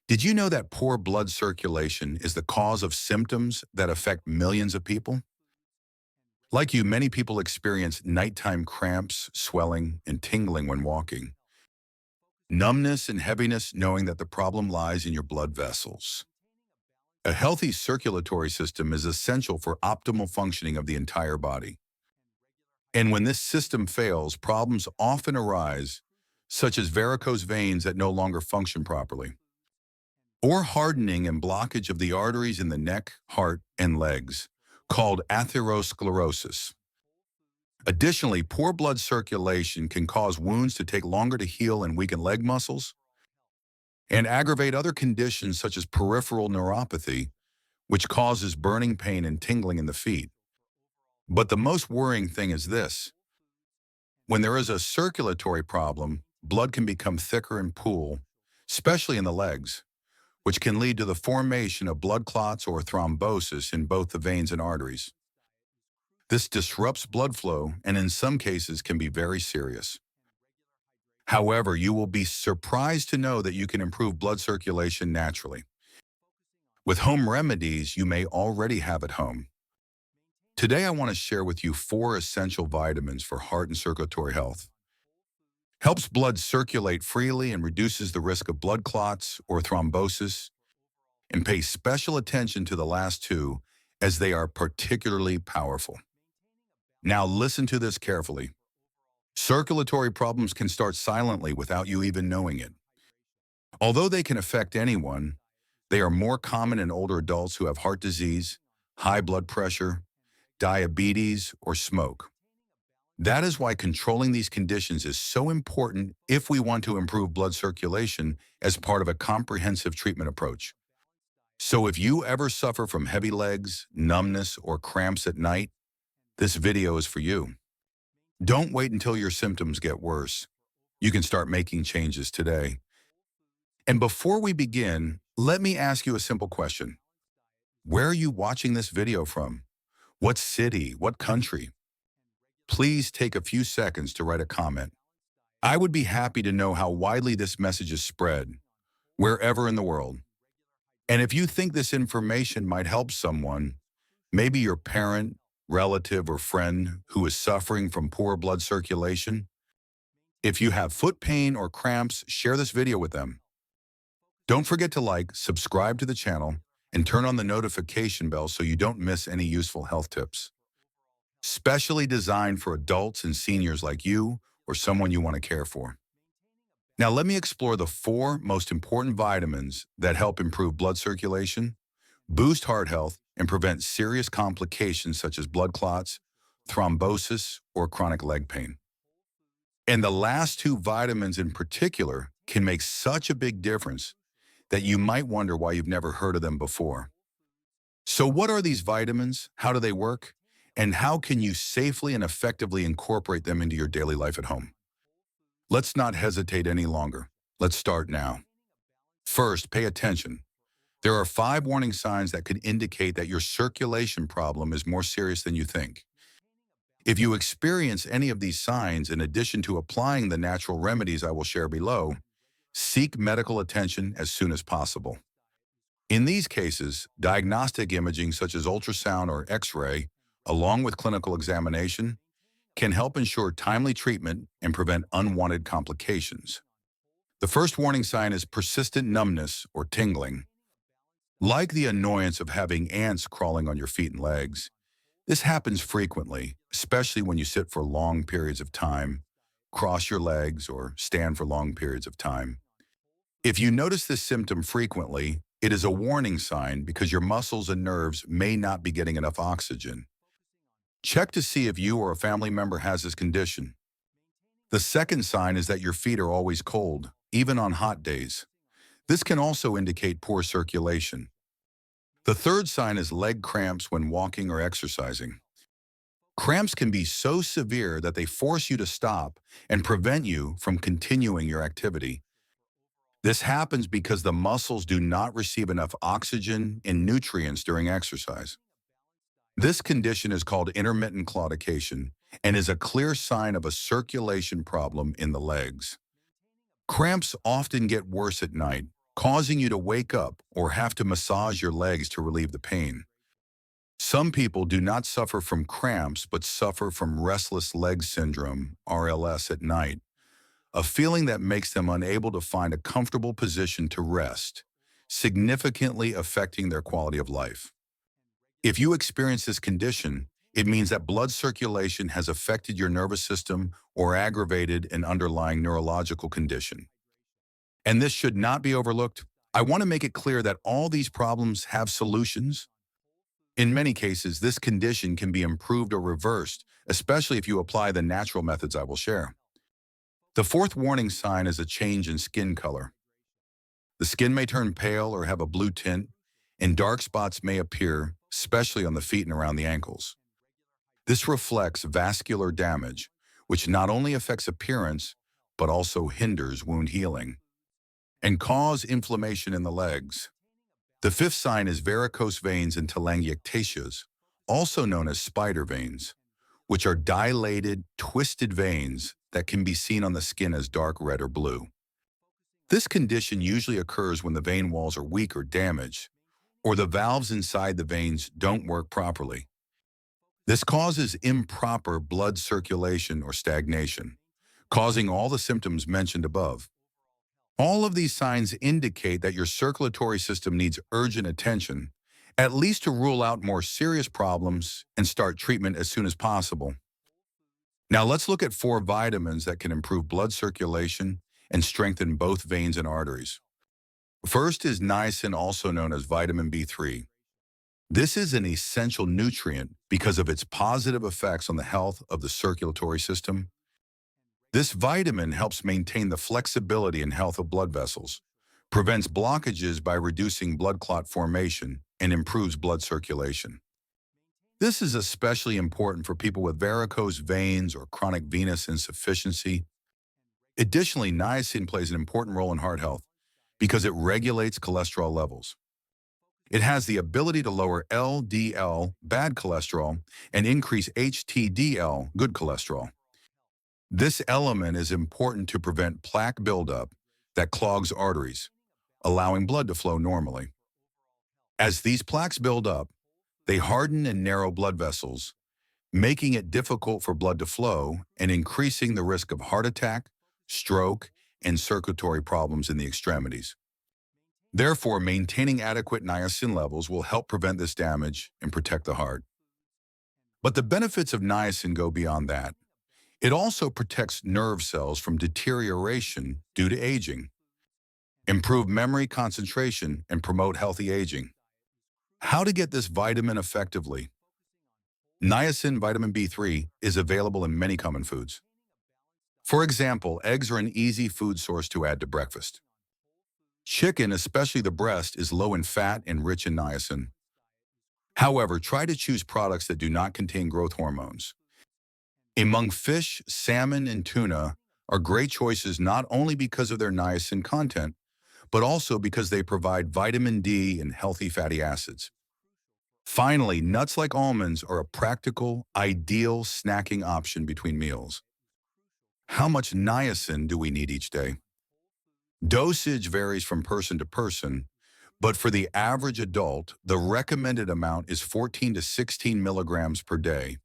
Did you know that poor blood circulation is the cause of symptoms that affect millions of people? Like you, many people experience nighttime cramps, swelling, and tingling when walking, numbness and heaviness knowing that the problem lies in your blood vessels. A healthy circulatory system is essential for optimal functioning of the entire body. And when this system fails, problems often arise, such as varicose veins that no longer function properly, or hardening and blockage of the arteries in the neck, heart, and legs, called atherosclerosis. Additionally, poor blood circulation can cause wounds to take longer to heal and weaken leg muscles, and aggravate other conditions such as peripheral neuropathy, which causes burning pain and tingling in the feet. But the most worrying thing is this. When there is a circulatory problem, blood can become thicker and pool, especially in the legs, which can lead to the formation of blood clots or thrombosis in both the veins and arteries. This disrupts blood flow and in some cases can be very serious. However, you will be surprised to know that you can improve blood circulation naturally with home remedies you may already have at home. Today, I want to share with you 4 essential vitamins for heart and circulatory health. Helps blood circulate freely and reduces the risk of blood clots or thrombosis, and pay special attention to the last 2 as they are particularly powerful. Now listen to this carefully. Circulatory problems can start silently without you even knowing it. Although they can affect anyone, they are more common in older adults who have heart disease, high blood pressure, diabetes, or smoke. That is why controlling these conditions is so important if we want to improve blood circulation as part of a comprehensive treatment approach. So if you ever suffer from heavy legs, numbness, or cramps at night, this video is for you. Don't wait until your symptoms get worse. You can start making changes today. And before we begin, let me ask you a simple question. Where are you watching this video from? What city? What country? Please take a few seconds to write a comment. I would be happy to know how widely this message is spread, wherever in the world. And if you think this information might help someone, maybe your parent, relative, or friend who is suffering from poor blood circulation, if you have foot pain or cramps, share this video with them. Don't forget to like, subscribe to the channel, and turn on the notification bell so you don't miss any useful health tips. Specially designed for adults and seniors like you or someone you want to care for. Now let me explore the 4 most important vitamins that help improve blood circulation, boost heart health, and prevent serious complications such as blood clots, thrombosis, or chronic leg pain. And the last 2 vitamins in particular can make such a big difference that you might wonder why you've never heard of them before. So what are these vitamins? How do they work? And how can you safely and effectively incorporate them into your daily life at home? Let's not hesitate any longer. Let's start now. First, pay attention. There are 5 warning signs that could indicate that your circulation problem is more serious than you think. If you experience any of these signs, in addition to applying the natural remedies I will share below, seek medical attention as soon as possible. In these cases, diagnostic imaging such as ultrasound or X-ray, along with clinical examination, can help ensure timely treatment and prevent unwanted complications. The first warning sign is persistent numbness or tingling. Like the annoyance of having ants crawling on your feet and legs, this happens frequently, especially when you sit for long periods of time, cross your legs, or stand for long periods of time. If you notice this symptom frequently, it is a warning sign because your muscles and nerves may not be getting enough oxygen. Check to see if you or a family member has this condition. The second sign is that your feet are always cold, even on hot days. This can also indicate poor circulation. The third sign is leg cramps when walking or exercising. Cramps can be so severe that they force you to stop and prevent you from continuing your activity. This happens because the muscles do not receive enough oxygen and nutrients during exercise. This condition is called intermittent claudication and is a clear sign of a circulation problem in the legs. Cramps often get worse at night, causing you to wake up or have to massage your legs to relieve the pain. Some people do not suffer from cramps but suffer from restless leg syndrome, RLS, at night, a feeling that makes them unable to find a comfortable position to rest, significantly affecting their quality of life. If you experience this condition, it means that blood circulation has affected your nervous system or aggravated an underlying neurological condition. And this should not be overlooked. I want to make it clear that all these problems have solutions. In many cases, this condition can be improved or reversed, especially if you apply the natural methods I will share. The fourth warning sign is a change in skin color. The skin may turn pale or have a blue tint, and dark spots may appear, especially on the feet and around the ankles. This reflects vascular damage, which not only affects appearance, but also hinders wound healing and cause inflammation in the legs. The fifth sign is varicose veins and telangiectasias, also known as spider veins, which are dilated, twisted veins that can be seen on the skin as dark red or blue. This condition usually occurs when the vein walls are weak or damaged, or the valves inside the veins don't work properly. This causes improper blood circulation or stagnation, causing all the symptoms mentioned above. All of these signs indicate that your circulatory system needs urgent attention, at least to rule out more serious problems and start treatment as soon as possible. Now let's look at 4 vitamins that can improve blood circulation and strengthen both veins and arteries. First is niacin, also known as vitamin B3. This is an essential nutrient because of its positive effects on the health of the circulatory system. This vitamin helps maintain the flexibility and health of blood vessels, prevents blockages by reducing blood clot formation, and improves blood circulation. This is especially important for people with varicose veins or chronic venous insufficiency. Additionally, niacin plays an important role in heart health because it regulates cholesterol levels. It has the ability to lower LDL, bad cholesterol, and increase HDL, good cholesterol. This element is important to prevent plaque buildup that clogs arteries, allowing blood to flow normally. As these plaques build up, they harden and narrow blood vessels, making it difficult for blood to flow and increasing the risk of heart attack, stroke, and circulatory problems in the extremities. Therefore, maintaining adequate niacin levels will help prevent this damage and protect the heart. But the benefits of niacin go beyond that. It also protects nerve cells from deterioration due to aging, improve memory, concentration, and promote healthy aging. How to get this vitamin effectively? Niacin, vitamin B3, is available in many common foods. For example, eggs are an easy food source to add to breakfast. Chicken, especially the breast, is low in fat and rich in niacin. However, try to choose products that do not contain growth hormones. Among fish, salmon, and tuna are great choices not only because of their niacin content, but also because they provide vitamin D and healthy fatty acids. Finally, nuts like almonds are a practical, ideal snacking option between meals. How much niacin do we need each day? Dosage varies from person to person, but for the average adult, the recommended amount is 14 to 16 milligrams per day.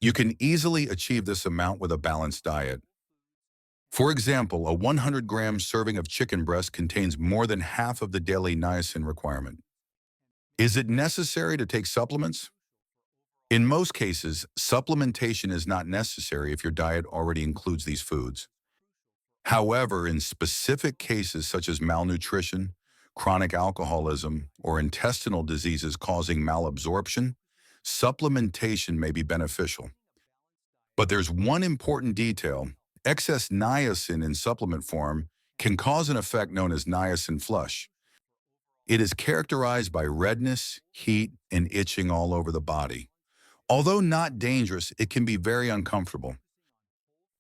You can easily achieve this amount with a balanced diet. For example, a 100-gram serving of chicken breast contains more than half of the daily niacin requirement. Is it necessary to take supplements? In most cases, supplementation is not necessary if your diet already includes these foods. However, in specific cases such as malnutrition, chronic alcoholism, or intestinal diseases causing malabsorption, supplementation may be beneficial. But there's one important detail. Excess niacin in supplement form can cause an effect known as niacin flush. It is characterized by redness, heat, and itching all over the body. Although not dangerous, it can be very uncomfortable.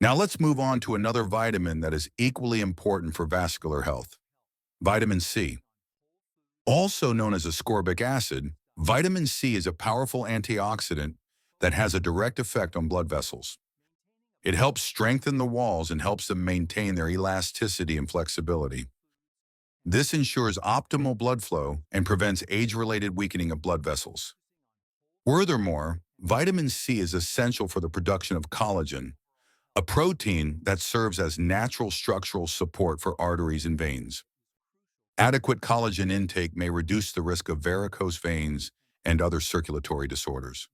Now let's move on to another vitamin that is equally important for vascular health: vitamin C. Also known as ascorbic acid, vitamin C is a powerful antioxidant that has a direct effect on blood vessels. It helps strengthen the walls and helps them maintain their elasticity and flexibility. This ensures optimal blood flow and prevents age-related weakening of blood vessels. Furthermore, vitamin C is essential for the production of collagen, a protein that serves as natural structural support for arteries and veins. Adequate collagen intake may reduce the risk of varicose veins and other circulatory disorders.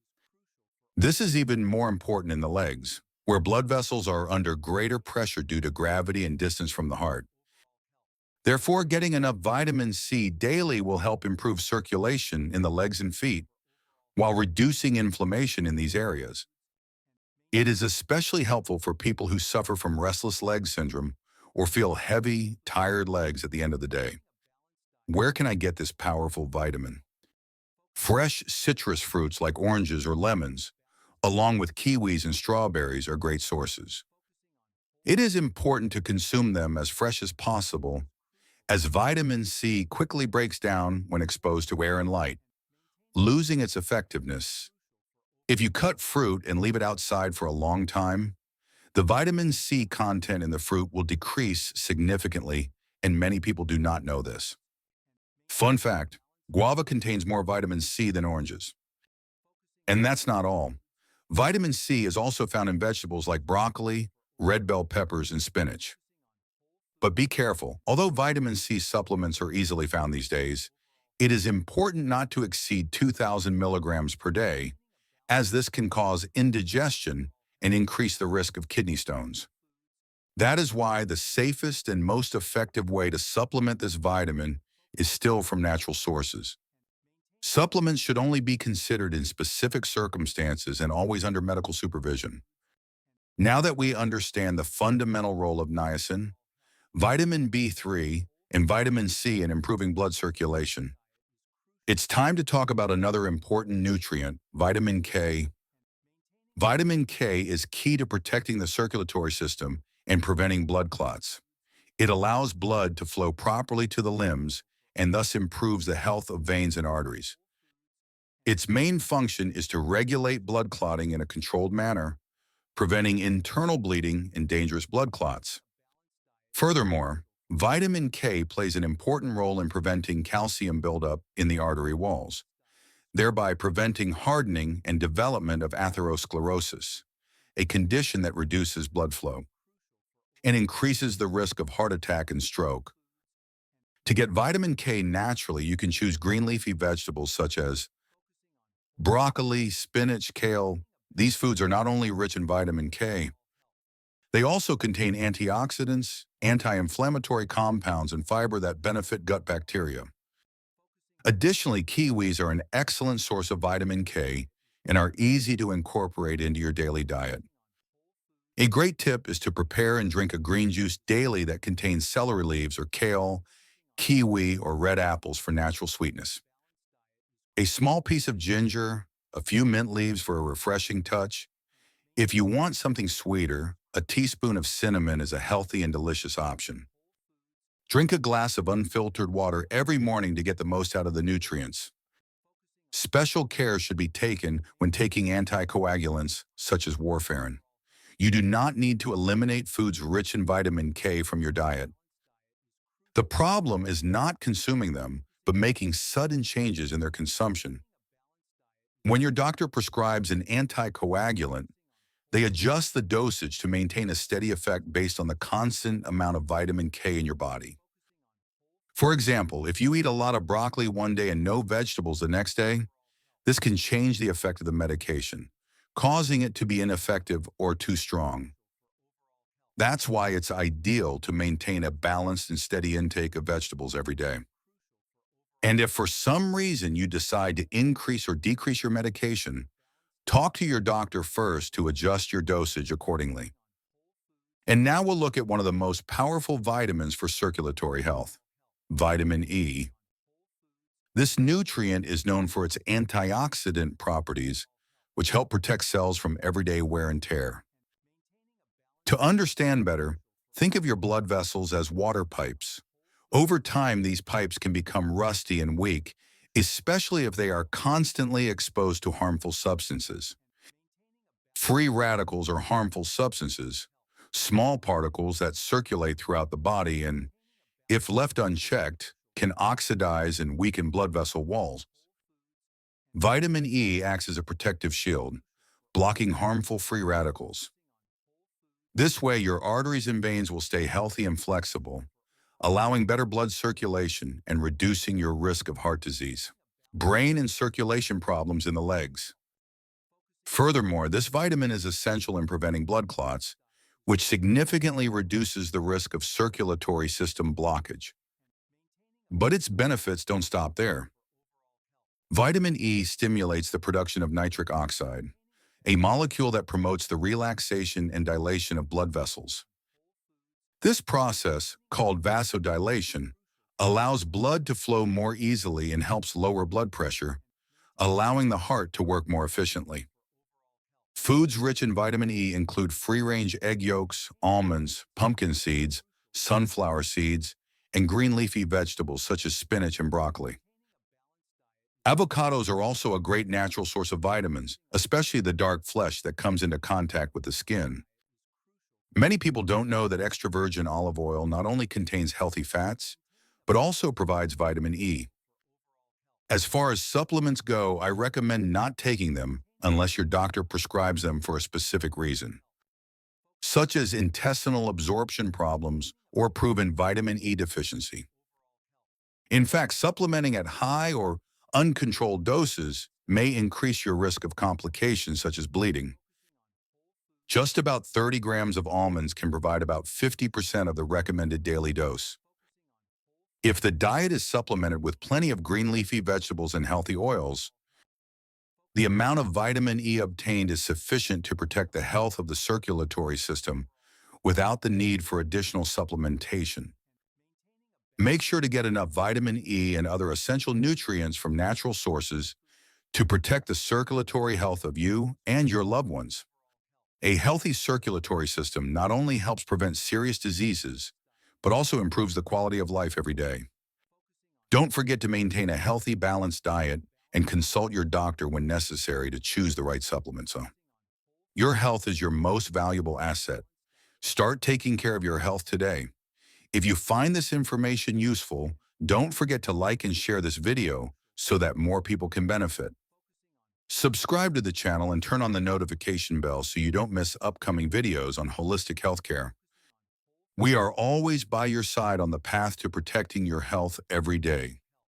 This is even more important in the legs, where blood vessels are under greater pressure due to gravity and distance from the heart. Therefore, getting enough vitamin C daily will help improve circulation in the legs and feet, while reducing inflammation in these areas. It is especially helpful for people who suffer from restless leg syndrome or feel heavy, tired legs at the end of the day. Where can I get this powerful vitamin? Fresh citrus fruits like oranges or lemons, along with kiwis and strawberries, are great sources. It is important to consume them as fresh as possible, as vitamin C quickly breaks down when exposed to air and light, losing its effectiveness. If you cut fruit and leave it outside for a long time, the vitamin C content in the fruit will decrease significantly, and many people do not know this. Fun fact, guava contains more vitamin C than oranges. And that's not all. Vitamin C is also found in vegetables like broccoli, red bell peppers, and spinach. But be careful, although vitamin C supplements are easily found these days, it is important not to exceed 2,000 milligrams per day, as this can cause indigestion and increase the risk of kidney stones. That is why the safest and most effective way to supplement this vitamin is still from natural sources. Supplements should only be considered in specific circumstances and always under medical supervision. Now that we understand the fundamental role of niacin, vitamin B3, and vitamin C in improving blood circulation, it's time to talk about another important nutrient, vitamin K. Vitamin K is key to protecting the circulatory system and preventing blood clots. It allows blood to flow properly to the limbs and thus improves the health of veins and arteries. Its main function is to regulate blood clotting in a controlled manner, preventing internal bleeding and dangerous blood clots. Furthermore, vitamin K plays an important role in preventing calcium buildup in the artery walls, thereby preventing hardening and development of atherosclerosis, a condition that reduces blood flow and increases the risk of heart attack and stroke. To get vitamin K naturally, you can choose green leafy vegetables such as broccoli, spinach, kale. These foods are not only rich in vitamin K, they also contain antioxidants, anti-inflammatory compounds, and fiber that benefit gut bacteria. Additionally, kiwis are an excellent source of vitamin K and are easy to incorporate into your daily diet. A great tip is to prepare and drink a green juice daily that contains celery leaves or kale, kiwi, or red apples for natural sweetness. A small piece of ginger, a few mint leaves for a refreshing touch. If you want something sweeter, a teaspoon of cinnamon is a healthy and delicious option. Drink a glass of unfiltered water every morning to get the most out of the nutrients. Special care should be taken when taking anticoagulants, such as warfarin. You do not need to eliminate foods rich in vitamin K from your diet. The problem is not consuming them, but making sudden changes in their consumption. When your doctor prescribes an anticoagulant, they adjust the dosage to maintain a steady effect based on the constant amount of vitamin K in your body. For example, if you eat a lot of broccoli one day and no vegetables the next day, this can change the effect of the medication, causing it to be ineffective or too strong. That's why it's ideal to maintain a balanced and steady intake of vegetables every day. And if for some reason you decide to increase or decrease your medication, talk to your doctor first to adjust your dosage accordingly. And now we'll look at one of the most powerful vitamins for circulatory health, vitamin E. This nutrient is known for its antioxidant properties, which help protect cells from everyday wear and tear. To understand better, think of your blood vessels as water pipes. Over time, these pipes can become rusty and weak, especially if they are constantly exposed to harmful substances. Free radicals are harmful substances, small particles that circulate throughout the body and if left unchecked, can oxidize and weaken blood vessel walls. Vitamin E acts as a protective shield, blocking harmful free radicals. This way, your arteries and veins will stay healthy and flexible, allowing better blood circulation and reducing your risk of heart disease, brain and circulation problems in the legs. Furthermore, this vitamin is essential in preventing blood clots, which significantly reduces the risk of circulatory system blockage. But its benefits don't stop there. Vitamin E stimulates the production of nitric oxide, a molecule that promotes the relaxation and dilation of blood vessels. This process, called vasodilation, allows blood to flow more easily and helps lower blood pressure, allowing the heart to work more efficiently. Foods rich in vitamin E include free-range egg yolks, almonds, pumpkin seeds, sunflower seeds, and green leafy vegetables such as spinach and broccoli. Avocados are also a great natural source of vitamins, especially the dark flesh that comes into contact with the skin. Many people don't know that extra virgin olive oil not only contains healthy fats, but also provides vitamin E. As far as supplements go, I recommend not taking them unless your doctor prescribes them for a specific reason, such as intestinal absorption problems or proven vitamin E deficiency. In fact, supplementing at high or uncontrolled doses may increase your risk of complications such as bleeding. Just about 30 grams of almonds can provide about 50% of the recommended daily dose. If the diet is supplemented with plenty of green leafy vegetables and healthy oils, the amount of vitamin E obtained is sufficient to protect the health of the circulatory system without the need for additional supplementation. Make sure to get enough vitamin E and other essential nutrients from natural sources to protect the circulatory health of you and your loved ones. A healthy circulatory system not only helps prevent serious diseases, but also improves the quality of life every day. Don't forget to maintain a healthy, balanced diet and consult your doctor when necessary to choose the right supplements. Your health is your most valuable asset. Start taking care of your health today. If you find this information useful, don't forget to like and share this video so that more people can benefit. Subscribe to the channel and turn on the notification bell so you don't miss upcoming videos on holistic healthcare. We are always by your side on the path to protecting your health every day.